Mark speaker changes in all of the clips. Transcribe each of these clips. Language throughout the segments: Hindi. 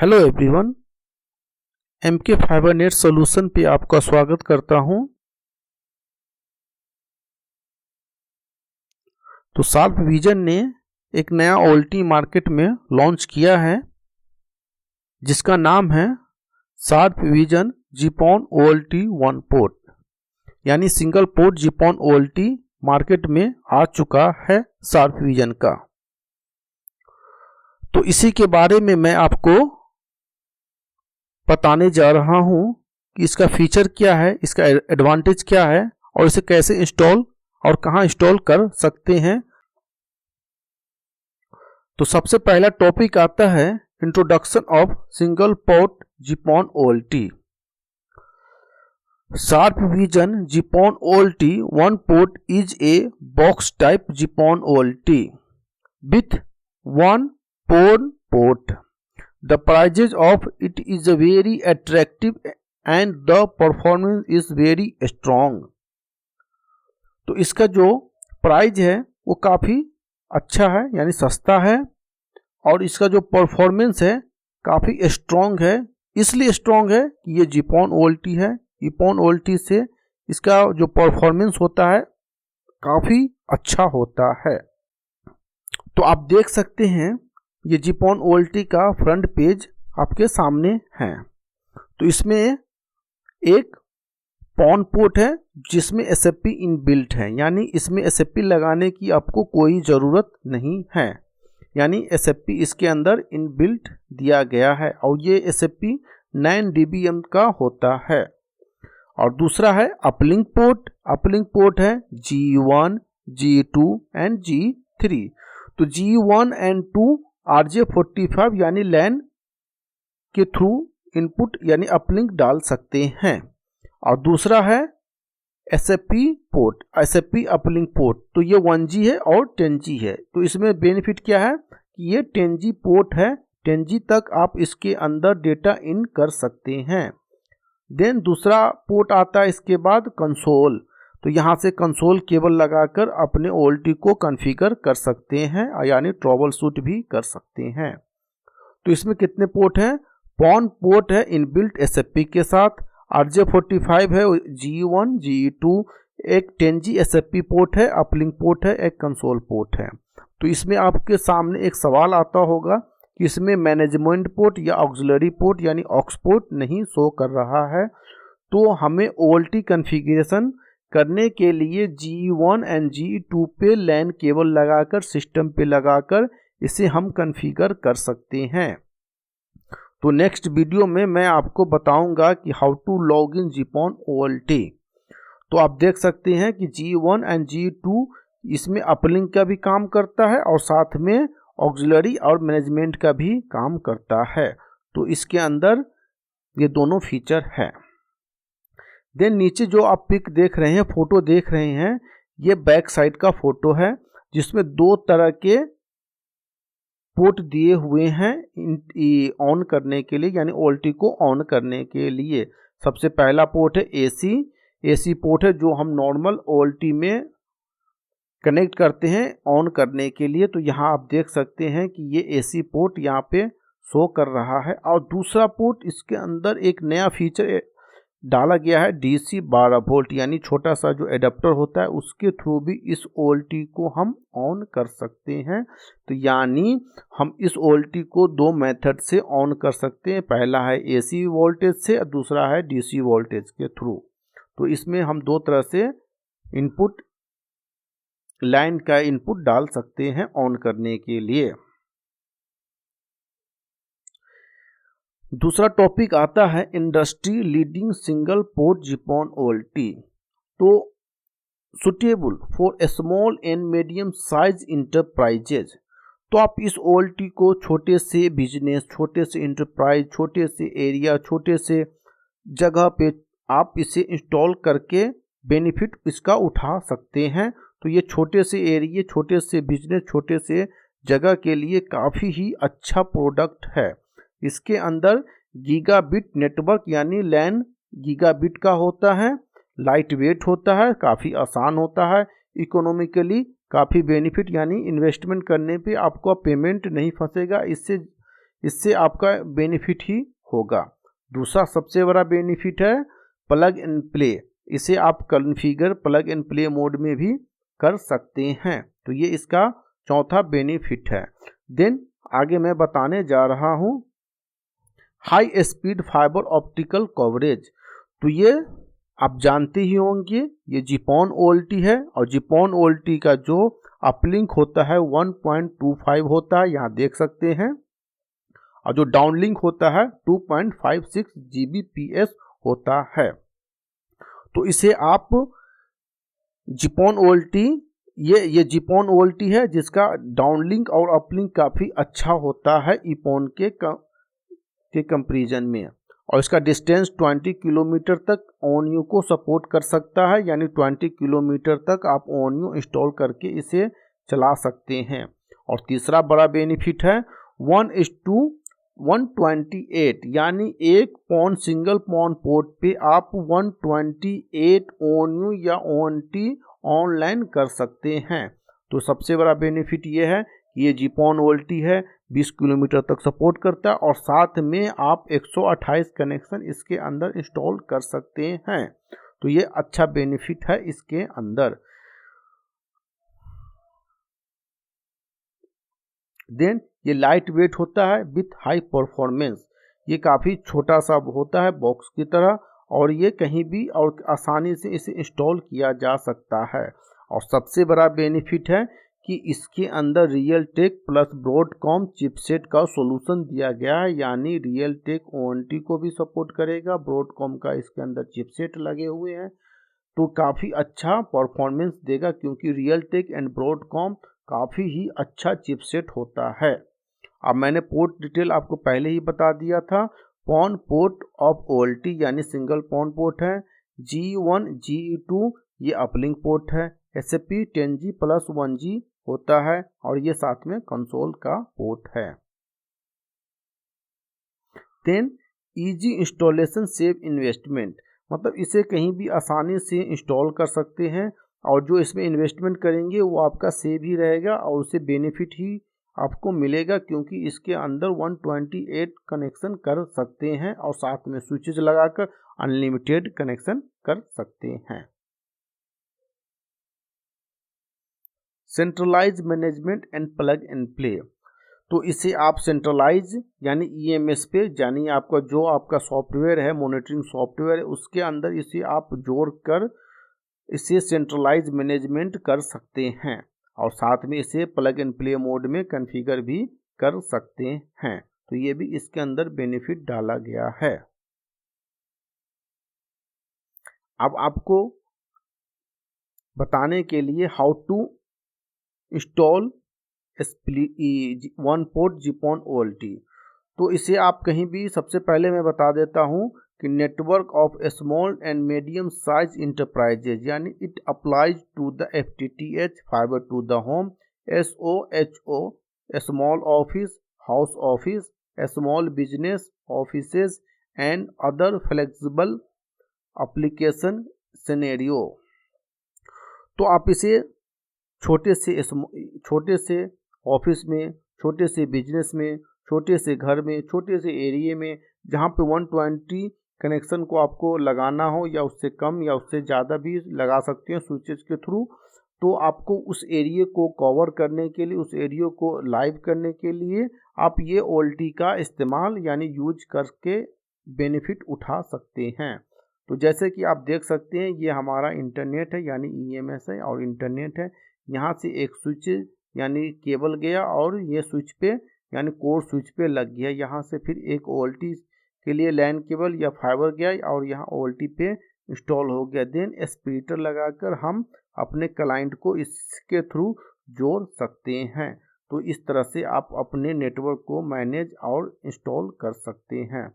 Speaker 1: Hello everyone, MK fibre net solution पे आपका स्वागत करता हूं। तो शार्प विजन ने एक नया ओएलटी मार्केट में लॉन्च किया है जिसका नाम है Sharp Vision GPON OLT 1 port, यानी single port GPON OLT market में आ चुका है शार्प विजन का। तो इसी के बारे में मैं आपको बताने जा रहा हूं कि इसका फीचर क्या है, इसका एडवांटेज क्या है और इसे कैसे इंस्टॉल और कहां इंस्टॉल कर सकते हैं। तो सबसे पहला टॉपिक आता है introduction of single port GPON OLT। Sharp Vision GPON OLT 1 port is a box type GPON OLT with one PON port. The prices of it is very attractive and the performance is very strong. तो इसका जो प्राइस है वो काफ़ी अच्छा है, यानी सस्ता है, और इसका जो परफॉर्मेंस है काफ़ी स्ट्रॉन्ग है। इसलिए स्ट्रॉन्ग है कि ये GPON OLT है। GPON OLT से इसका जो परफॉर्मेंस होता है काफ़ी अच्छा होता है। तो आप देख सकते हैं ये GPON OLT का फ्रंट पेज आपके सामने है। तो इसमें एक PON पोर्ट है जिसमें SFP इनबिल्ट है, यानी इसमें SFP लगाने की आपको कोई ज़रूरत नहीं है, यानी SFP इसके अंदर इनबिल्ट दिया गया है और ये SFP 9 dBm का होता है। और दूसरा है अपलिंक पोर्ट। अपलिंक पोर्ट है G1, G2 एंड G3। तो G1 एंड 2 RJ45 यानी लैन के थ्रू इनपुट यानी अपलिंक डाल सकते हैं। और दूसरा है SFP port, SFP uplink port. तो ये 1G है और 10G है। तो इसमें बेनिफिट क्या है कि ये 10G पोर्ट है, 10G तक आप इसके अंदर डेटा इन कर सकते हैं। देन दूसरा पोर्ट आता है इसके बाद कंसोल। तो यहाँ से कंसोल केबल लगाकर अपने OLT को कॉन्फ़िगर कर सकते हैं, यानी ट्रबल शूट भी कर सकते हैं। तो इसमें कितने पोर्ट हैं? PON पोर्ट है इनबिल्ट SFP के साथ, RJ45 है, G1, G2, एक 10G SFP पोर्ट है, अपलिंक पोर्ट है, एक कंसोल पोर्ट है। तो इसमें आपके सामने एक सवाल आता होगा कि इसमें मैनेजमेंट पोर्ट या ऑक्सिलरी पोर्ट यानी ऑक्स पोर्ट नहीं शो कर रहा है। तो हमें OLT कॉन्फ़िगरेशन करने के लिए G1 एंड G2 पे लैन केबल लगाकर सिस्टम पे लगाकर इसे हम कॉन्फ़िगर कर सकते हैं। तो नेक्स्ट वीडियो में मैं आपको बताऊंगा कि how to log in GPON OLT। तो आप देख सकते हैं कि G1 एंड G2 इसमें अपलिंक का भी काम करता है और साथ में ऑक्सिलरी और मैनेजमेंट का भी काम करता है। तो इसके अंदर ये दोनों फीचर है। देन नीचे जो आप पिक देख रहे हैं, फोटो देख रहे हैं, ये बैक साइड का फोटो है जिसमें दो तरह के पोर्ट दिए हुए हैं ऑन करने के लिए, यानी OLT को ऑन करने के लिए। सबसे पहला पोर्ट है AC पोर्ट है जो हम नॉर्मल OLT में कनेक्ट करते हैं ऑन करने के लिए। तो यहाँ आप देख सकते हैं कि ये AC पोर्ट यहाँ पे शो कर रहा है। और दूसरा पोर्ट, इसके अंदर एक नया फीचर डाला गया है DC 12 वोल्ट, यानी छोटा सा जो एडाप्टर होता है उसके थ्रू भी इस OLT को हम ऑन कर सकते हैं। तो यानी हम इस OLT को दो मेथड से ऑन कर सकते हैं। पहला है AC वोल्टेज से और दूसरा है DC वोल्टेज के थ्रू। तो इसमें हम दो तरह से इनपुट, लाइन का इनपुट डाल सकते हैं ऑन करने के लिए। दूसरा टॉपिक आता है industry leading single port GPON OLT। तो suitable for small and medium size enterprises. तो आप इस OLT को छोटे से बिजनेस, छोटे से इंटरप्राइज, छोटे से एरिया, छोटे से जगह पे आप इसे इंस्टॉल करके बेनिफिट इसका उठा सकते हैं। तो ये छोटे से एरिया, छोटे से बिजनेस, छोटे से जगह के लिए काफ़ी ही अच्छा प्रोडक्ट है। इसके अंदर गीगाबिट नेटवर्क यानी लैन गीगाबिट का होता है, लाइट वेट होता है, काफ़ी आसान होता है, इकोनॉमिकली काफ़ी बेनिफिट, यानी इन्वेस्टमेंट करने पे आपको पेमेंट नहीं फंसेगा। इससे इससे आपका बेनिफिट ही होगा। दूसरा सबसे बड़ा बेनिफिट है प्लग एंड प्ले। इसे आप configure plug and play mode में भी कर सकते हैं। तो ये इसका चौथा बेनिफिट है। देन आगे मैं बताने जा रहा हूँ high speed fibre optical coverage. तो ये आप जानते ही होंगे ये GPON OLT है और GPON OLT का जो अपलिंक होता है 1.25 होता है, यहाँ देख सकते हैं, और जो डाउनलिंक होता है 2.56 Gbps होता है। तो इसे आप GPON OLT ये GPON OLT है जिसका डाउनलिंक और अपलिंक काफ़ी अच्छा होता है EPON के कंपैरिजन में, और इसका डिस्टेंस 20 किलोमीटर तक ONU को सपोर्ट कर सकता है, यानी 20 किलोमीटर तक आप ONU इंस्टॉल करके इसे चला सकते हैं। और तीसरा बड़ा बेनिफिट है 1:128, यानी एक PON सिंगल PON पोर्ट पे आप 128 ONU या ONT ऑनलाइन कर सकते हैं। तो सबसे बड़ा बेनिफिट ये है कि ये GPON OLT है, 20 किलोमीटर तक सपोर्ट करता है, और साथ में आप 128 कनेक्शन इसके अंदर इंस्टॉल कर सकते हैं। तो ये अच्छा बेनिफिट है इसके अंदर। देन ये लाइट वेट होता है विथ हाई परफॉर्मेंस। ये काफ़ी छोटा सा होता है बॉक्स की तरह, और ये कहीं भी और आसानी से इसे इंस्टॉल किया जा सकता है। और सबसे बड़ा बेनिफिट है कि इसके अंदर Realtek plus Broadcom chipset का सॉल्यूशन दिया गया है, यानी रियल टेक ONT को भी सपोर्ट करेगा, ब्रॉडकॉम का इसके अंदर चिपसेट लगे हुए हैं, तो काफ़ी अच्छा परफॉर्मेंस देगा, क्योंकि रियल टेक एंड ब्रॉडकॉम काफ़ी ही अच्छा चिपसेट होता है। अब मैंने पोर्ट डिटेल आपको पहले ही बता दिया था। PON पोर्ट ऑफ OLT यानी सिंगल PON पोर्ट है। G1 G2 ये अपलिंक पोर्ट है। SP 10G+1G होता है, और ये साथ में कंसोल का पोर्ट है। Then easy installation save investment, मतलब इसे कहीं भी आसानी से इंस्टॉल कर सकते हैं, और जो इसमें इन्वेस्टमेंट करेंगे वो आपका सेव ही रहेगा, और उससे बेनिफिट ही आपको मिलेगा, क्योंकि इसके अंदर 128 कनेक्शन कर सकते हैं, और साथ में स्विचेस लगाकर अनलिमिटेड कनेक्शन कर सकते हैं। Centralise management and plug and play, तो इसे आप सेंट्रलाइज यानी EMS पे, यानी आपका जो आपका सॉफ्टवेयर है, मॉनिटरिंग सॉफ्टवेयर है, उसके अंदर इसे आप जोड़कर इसे सेंट्रलाइज मैनेजमेंट कर सकते हैं, और साथ में इसे प्लग एंड प्ले मोड में कॉन्फ़िगर भी कर सकते हैं। तो ये भी इसके अंदर बेनिफिट डाला गया है। अब आपको बताने के लिए how to install one port GPON OLT, तो इसे आप कहीं भी, सबसे पहले मैं बता देता हूं कि network of small and medium size enterprises, यानी it applies to the FTTH fibre to the home, SOHO small office, house office, small business offices and other flexible application scenario. तो आप इसे छोटे से ऑफिस में, छोटे से बिजनेस में, छोटे से घर में, छोटे से एरिया में, जहाँ पे 120 कनेक्शन को आपको लगाना हो, या उससे कम या उससे ज़्यादा भी लगा सकते हैं स्विचेस के थ्रू, तो आपको उस एरिया को कवर करने के लिए, उस एरिया को लाइव करने के लिए आप ये OLT का इस्तेमाल यानी यूज करके बेनिफिट उठा सकते हैं। तो जैसे कि आप देख सकते हैं, ये हमारा इंटरनेट है, यानी EMS है और इंटरनेट है। यहाँ से एक स्विच यानी केबल गया, और ये स्विच पे यानी कोर स्विच पे लग गया। यहाँ से फिर एक OLT के लिए लैन केबल या फाइबर गया, और यहाँ OLT पे इंस्टॉल हो गया। देन स्पीकर लगाकर हम अपने क्लाइंट को इसके थ्रू जोड़ सकते हैं। तो इस तरह से आप अपने नेटवर्क को मैनेज और इंस्टॉल कर सकते हैं।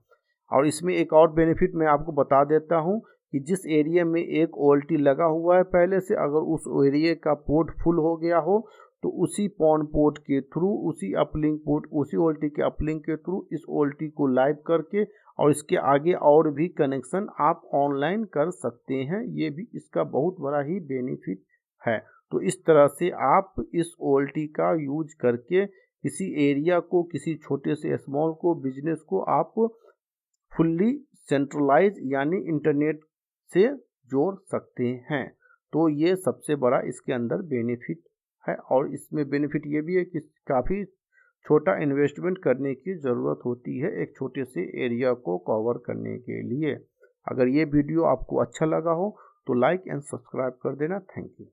Speaker 1: और इसमें एक और बेनिफिट मैं आपको बता देता हूँ कि जिस एरिया में एक OLT लगा हुआ है पहले से, अगर उस एरिया का पोर्ट फुल हो गया हो, तो उसी PON पोर्ट के थ्रू, उसी अपलिंक पोर्ट, उसी OLT के अपलिंक के थ्रू इस OLT को लाइव करके और इसके आगे और भी कनेक्शन आप ऑनलाइन कर सकते हैं। ये भी इसका बहुत बड़ा ही बेनिफिट है। तो इस तरह से आप इस OLT का यूज करके किसी एरिया को, किसी छोटे से स्मॉल को, बिजनेस को आप फुल्ली सेंट्रलाइज यानी इंटरनेट से जोड़ सकते हैं। तो ये सबसे बड़ा इसके अंदर बेनिफिट है। और इसमें बेनिफिट ये भी है कि काफ़ी छोटा इन्वेस्टमेंट करने की ज़रूरत होती है एक छोटे से एरिया को कवर करने के लिए। अगर ये वीडियो आपको अच्छा लगा हो तो लाइक एंड सब्सक्राइब कर देना। Thank you.